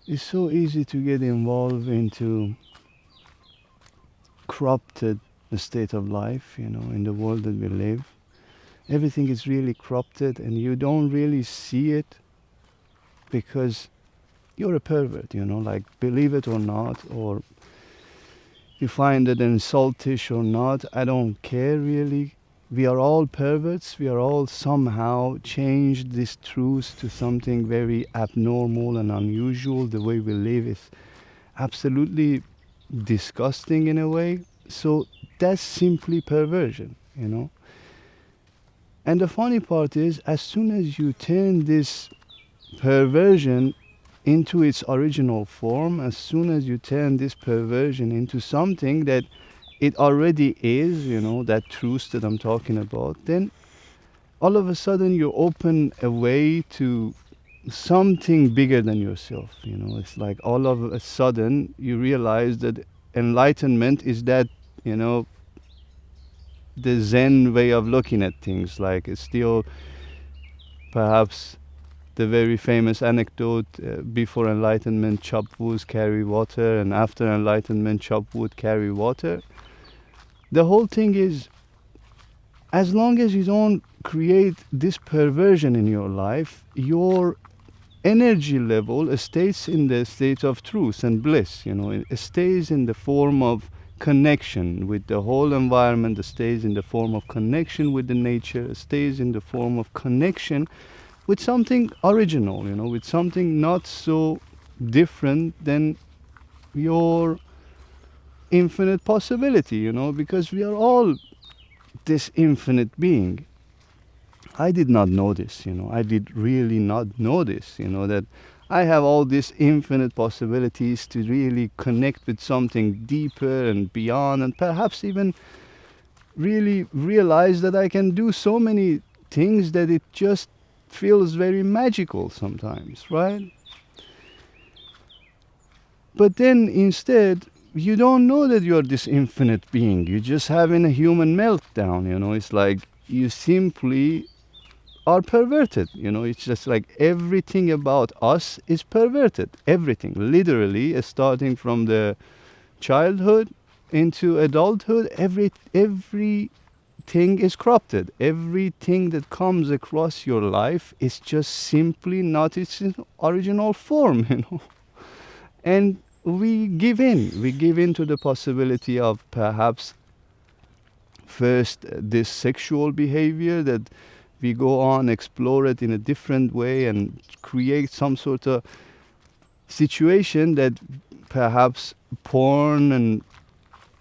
It's so easy to get involved into corrupted state of life, in the world that we live. Everything is really corrupted and you don't really see it because you're a pervert, like believe it or not, or you find it insultish or not, I don't care really. We are all perverts. We are all somehow changed this truth to something very abnormal and unusual. The way we live is absolutely disgusting in a way. So that's simply perversion. And the funny part is, as soon as you turn this perversion into its original form, as soon as you turn this perversion into something that it already is, that truth that I'm talking about, then all of a sudden you open a way to something bigger than yourself. It's like all of a sudden you realize that enlightenment is that, you know, the Zen way of looking at things. Like it's still perhaps the very famous anecdote, before enlightenment chopped wood carry water, and after enlightenment chopped wood carry water. The whole thing is, as long as you don't create this perversion in your life, your energy level stays in the state of truth and bliss. It stays in the form of connection with the whole environment. It stays in the form of connection with the nature. It stays in the form of connection with something original, with something not so different than your infinite possibility, because we are all this infinite being. I did not know this, I did really not know this, that I have all these infinite possibilities to really connect with something deeper and beyond, and perhaps even really realize that I can do so many things that it just feels very magical sometimes, right? But then instead, you don't know that you're this infinite being. You're just having a human meltdown, It's like you simply are perverted. It's just like everything about us is perverted. Everything, literally, starting from the childhood into adulthood, everything is corrupted. Everything that comes across your life is just simply not its original form, And we give in. We give in to the possibility of perhaps first this sexual behavior, that we go on, explore it in a different way and create some sort of situation that perhaps porn and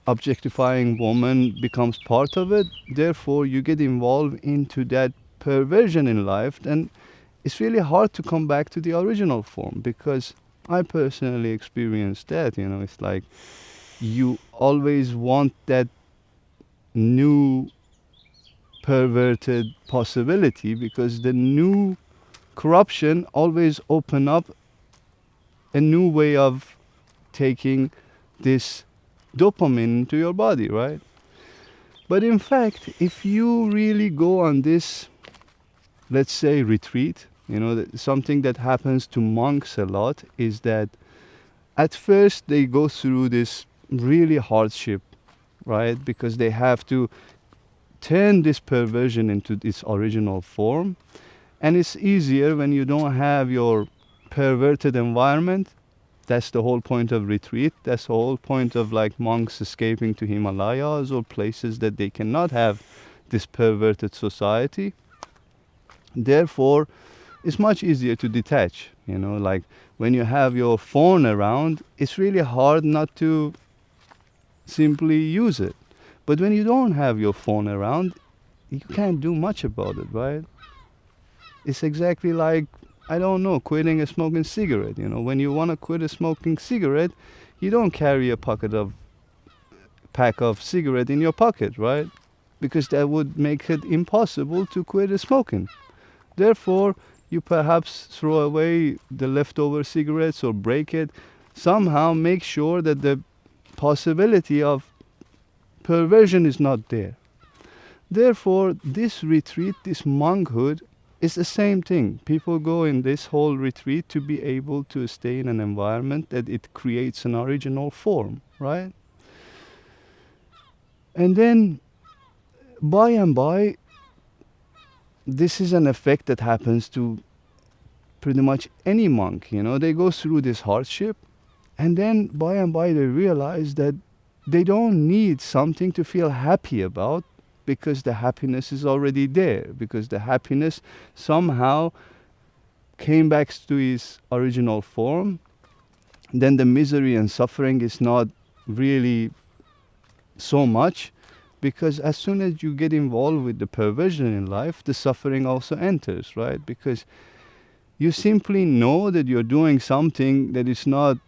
objectifying woman becomes part of it. Therefore, you get involved into that perversion in life, and it's really hard to come back to the original form, because I personally experienced that. It's like you always want that new perverted possibility, because the new corruption always open up a new way of taking this dopamine into your body, right? But in fact, if you really go on this, let's say, retreat, something that happens to monks a lot is that at first they go through this really hardship, right? Because they have to turn this perversion into its original form. And it's easier when you don't have your perverted environment. That's the whole point of retreat. That's the whole point of like monks escaping to Himalayas or places that they cannot have this perverted society. Therefore, it's much easier to detach. Like when you have your phone around, it's really hard not to simply use it. But when you don't have your phone around, you can't do much about it, right? It's exactly like, I don't know, quitting a smoking cigarette. When you want to quit a smoking cigarette, you don't carry a pack of cigarette in your pocket, right? Because that would make it impossible to quit smoking. Therefore, you perhaps throw away the leftover cigarettes or break it. Somehow make sure that the possibility of perversion is not there. Therefore, this retreat, this monkhood, it's the same thing. People go in this whole retreat to be able to stay in an environment that it creates an original form, right? And then by and by, this is an effect that happens to pretty much any monk. They go through this hardship, and then by and by they realize that they don't need something to feel happy about, because the happiness is already there, because the happiness somehow came back to its original form. Then the misery and suffering is not really so much, because as soon as you get involved with the perversion in life, the suffering also enters, right? Because you simply know that you're doing something that is not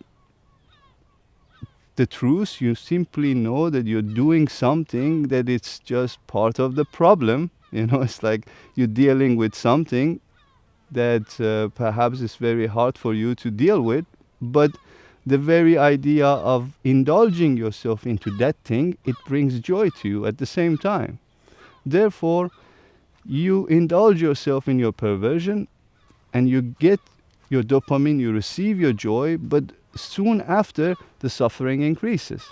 the truth. You simply know that you're doing something that it's just part of the problem. It's like you're dealing with something that perhaps is very hard for you to deal with, but the very idea of indulging yourself into that thing, it brings joy to you at the same time. Therefore, you indulge yourself in your perversion, and you get your dopamine, you receive your joy, but soon after, the suffering increases,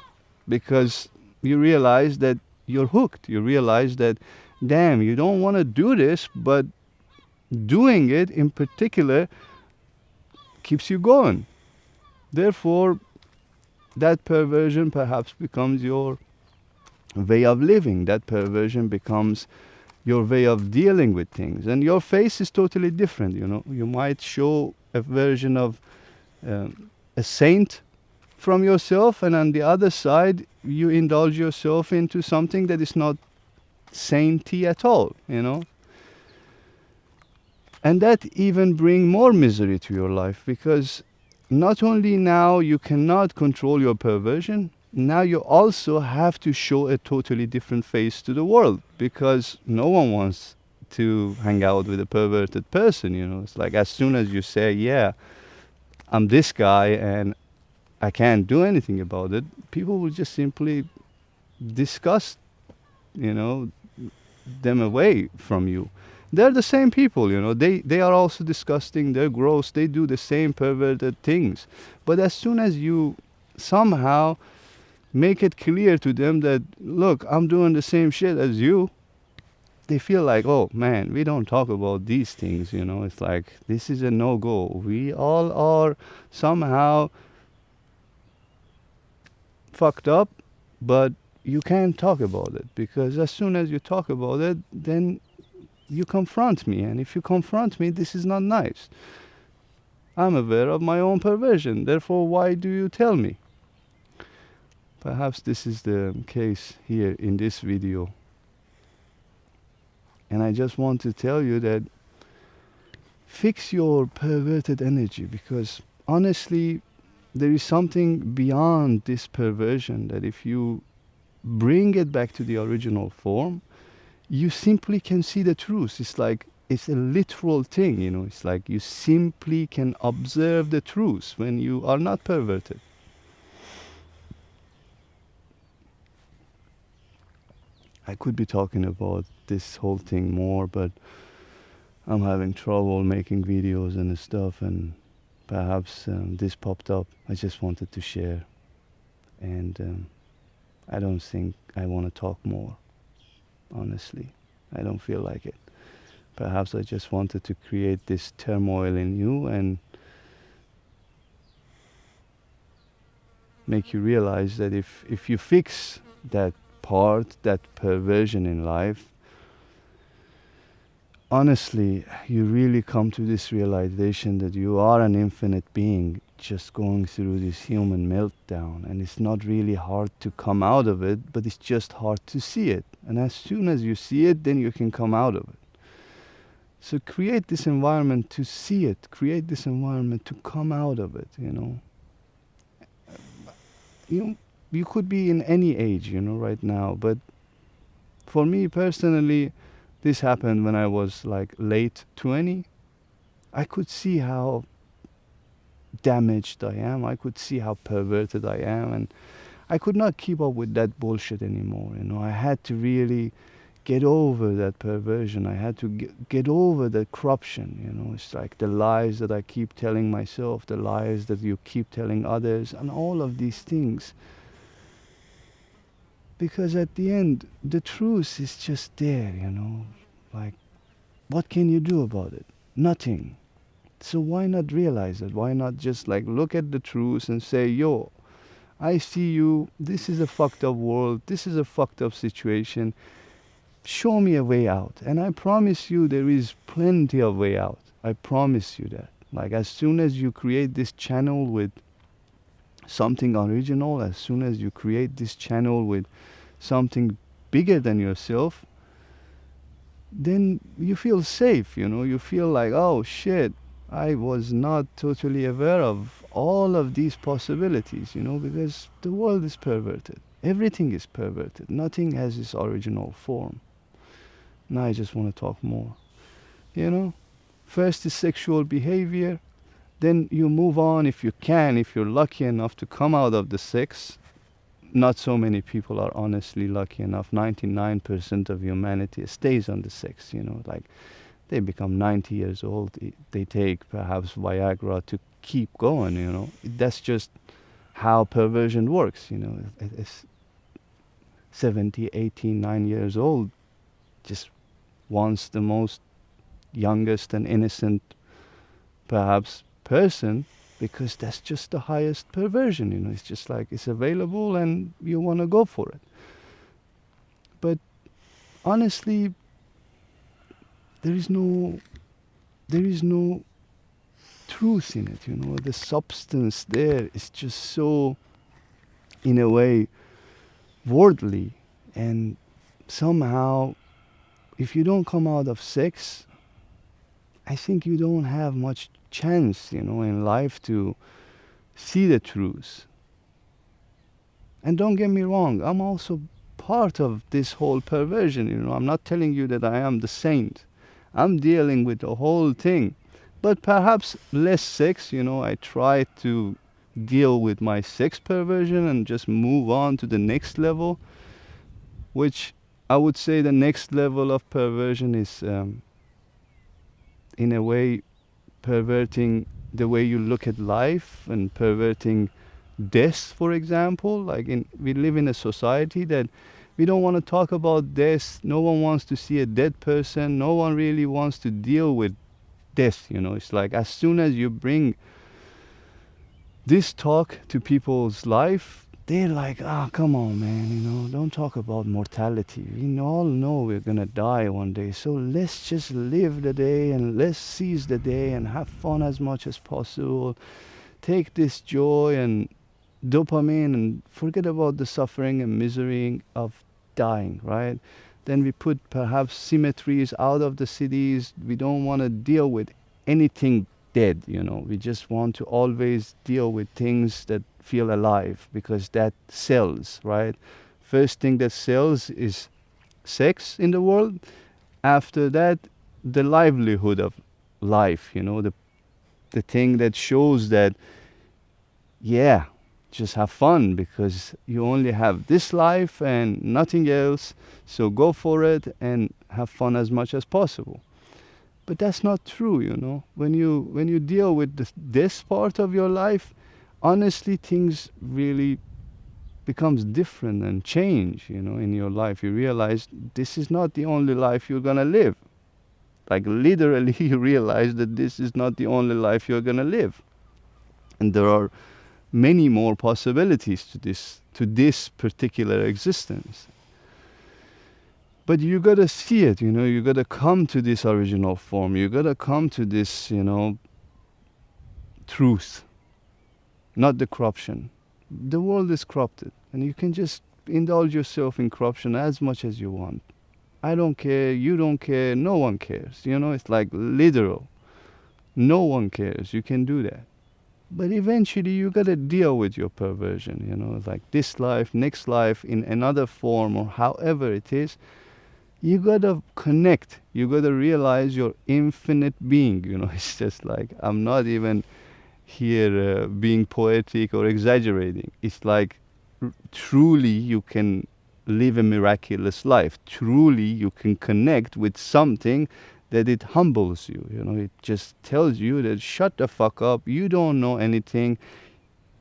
because you realize that you're hooked. You realize that, damn, you don't want to do this, but doing it in particular keeps you going. Therefore, that perversion perhaps becomes your way of living. That perversion becomes your way of dealing with things. And your face is totally different. You might show a version of a saint from yourself, and on the other side, you indulge yourself into something that is not sainty at all. And that even bring more misery to your life, because not only now you cannot control your perversion, now you also have to show a totally different face to the world, because no one wants to hang out with a perverted person. It's like, as soon as you say, yeah, I'm this guy and I can't do anything about it, people will just simply disgust, them away from you. They're the same people. They are also disgusting, they're gross, they do the same perverted things. But as soon as you somehow make it clear to them that, look, I'm doing the same shit as you, they feel like, oh man, we don't talk about these things. It's like, this is a no-go. We all are somehow fucked up, but you can't talk about it, because as soon as you talk about it, then you confront me, and if you confront me, this is not nice. I'm aware of my own perversion, therefore why do you tell me? Perhaps this is the case here in this video. And I just want to tell you that fix your perverted energy, because honestly, there is something beyond this perversion that if you bring it back to the original form, you simply can see the truth. It's like, it's a literal thing. It's like you simply can observe the truth when you are not perverted. I could be talking about this whole thing more, but I'm having trouble making videos and stuff, and perhaps this popped up. I just wanted to share, and I don't think I want to talk more. Honestly, I don't feel like it. Perhaps I just wanted to create this turmoil in you and make you realize that if you fix that part, that perversion in life, honestly, you really come to this realization that you are an infinite being just going through this human meltdown, and it's not really hard to come out of it, but it's just hard to see it. And as soon as you see it, then you can come out of it. So create this environment to see it, create this environment to come out of it. You could be in any age, right now, but for me personally, this happened when I was like late 20. I could see how damaged I am. I could see how perverted I am, and I could not keep up with that bullshit anymore. I had to really get over that perversion. I had to get over the corruption, you know. It's like the lies that I keep telling myself, the lies that you keep telling others, and all of these things. Because at the end, the truth is just there, you know. Like, what can you do about it? Nothing. So why not realize it? Why not just like look at the truth and say, yo, I see you, this is a fucked up world, this is a fucked up situation. Show me a way out. And I promise you there is plenty of way out. I promise you that. Like as soon as you create this channel with something original, as soon as you create this channel with something bigger than yourself, then you feel safe, you know, you feel like, oh shit, I was not totally aware of all of these possibilities, you know, because the world is perverted. Everything is perverted. Nothing has its original form. Now I just want to talk more, you know. First is sexual behavior, then you move on if you can, if you're lucky enough to come out of the sex. Not so many people are honestly lucky enough. 99% of humanity stays on the sex, you know, like they become 90 years old. They take perhaps Viagra to keep going, you know. That's just how perversion works, you know. It's 70, 18, 9 years old, just wants the most youngest and innocent, perhaps, person, because that's just the highest perversion, you know. It's just like it's available and you want to go for it. But honestly, there is no truth in it, you know. The substance there is just so, in a way, worldly. And somehow, if you don't come out of sex, I think you don't have much chance, you know, in life to see the truth. And don't get me wrong, I'm also part of this whole perversion, you know. I'm not telling you that I am the saint. I'm dealing with the whole thing. But perhaps less sex, you know. I try to deal with my sex perversion and just move on to the next level, which I would say the next level of perversion is, in a way, perverting the way you look at life and perverting death, for example. Like we live in a society that we don't want to talk about death. No one wants to see a dead person. No one really wants to deal with death, you know. It's like as soon as you bring this talk to people's life, they're like, come on, man, you know, don't talk about mortality. We all know we're gonna die one day, so let's just live the day and let's seize the day and have fun as much as possible. Take this joy and dopamine and forget about the suffering and misery of dying, right? Then we put perhaps cemeteries out of the cities. We don't want to deal with anything dead, you know. We just want to always deal with things that feel alive, because that sells, right? First thing that sells is sex in the world. After that, the livelihood of life, you know, the thing that shows that, yeah, just have fun, because you only have this life and nothing else, so go for it and have fun as much as possible. But that's not true, you know. When you deal with this part of your life, honestly, things really becomes different and change, you know, in your life. You realize this is not the only life you're gonna live. Like literally, you realize that this is not the only life you're gonna live, and there are many more possibilities to this particular existence. But you gotta see it, you know. You gotta come to this original form. You gotta come to this, you know, truth, not the corruption. The world is corrupted, and you can just indulge yourself in corruption as much as you want. I don't care, you don't care, no one cares. You know, it's like literal. No one cares. You can do that. But eventually you gotta deal with your perversion, you know, like this life, next life, in another form, or however it is. You gotta connect. You gotta realize your infinite being, you know. It's just like, I'm not even here being poetic or exaggerating. It's like truly you can live a miraculous life. Truly, you can connect with something that it humbles you. You know, it just tells you that shut the fuck up, you don't know anything,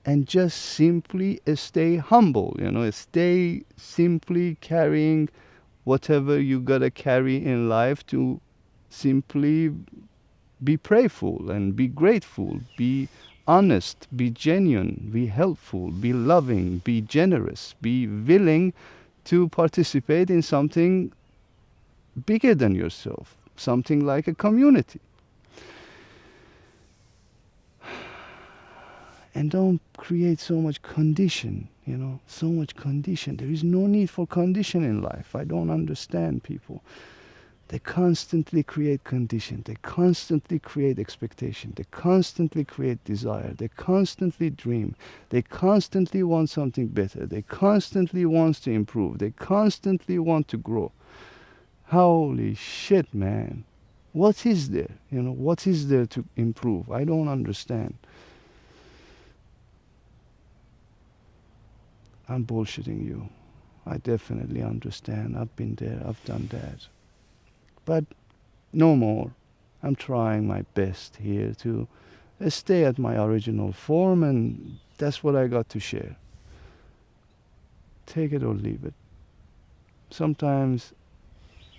and just simply stay humble. You know, stay simply carrying whatever you gotta carry in life to simply be prayerful and be grateful, be honest, be genuine, be helpful, be loving, be generous, be willing to participate in something bigger than yourself, something like a community. And don't create so much condition, you know, so much condition. There is no need for condition in life. I don't understand people. They constantly create condition. They constantly create expectation. They constantly create desire. They constantly dream. They constantly want something better. They constantly want to improve. They constantly want to grow. Holy shit, man. What is there? You know, what is there to improve? I don't understand. I'm bullshitting you. I definitely understand. I've been there. I've done that. But no more. I'm trying my best here to stay at my original form, and that's what I got to share. Take it or leave it. Sometimes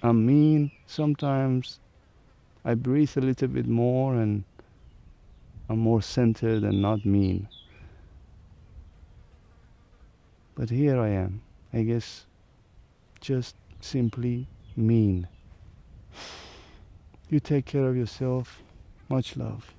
I'm mean, sometimes I breathe a little bit more and I'm more centered and not mean. But here I am, I guess, just simply mean. You take care of yourself. Much love.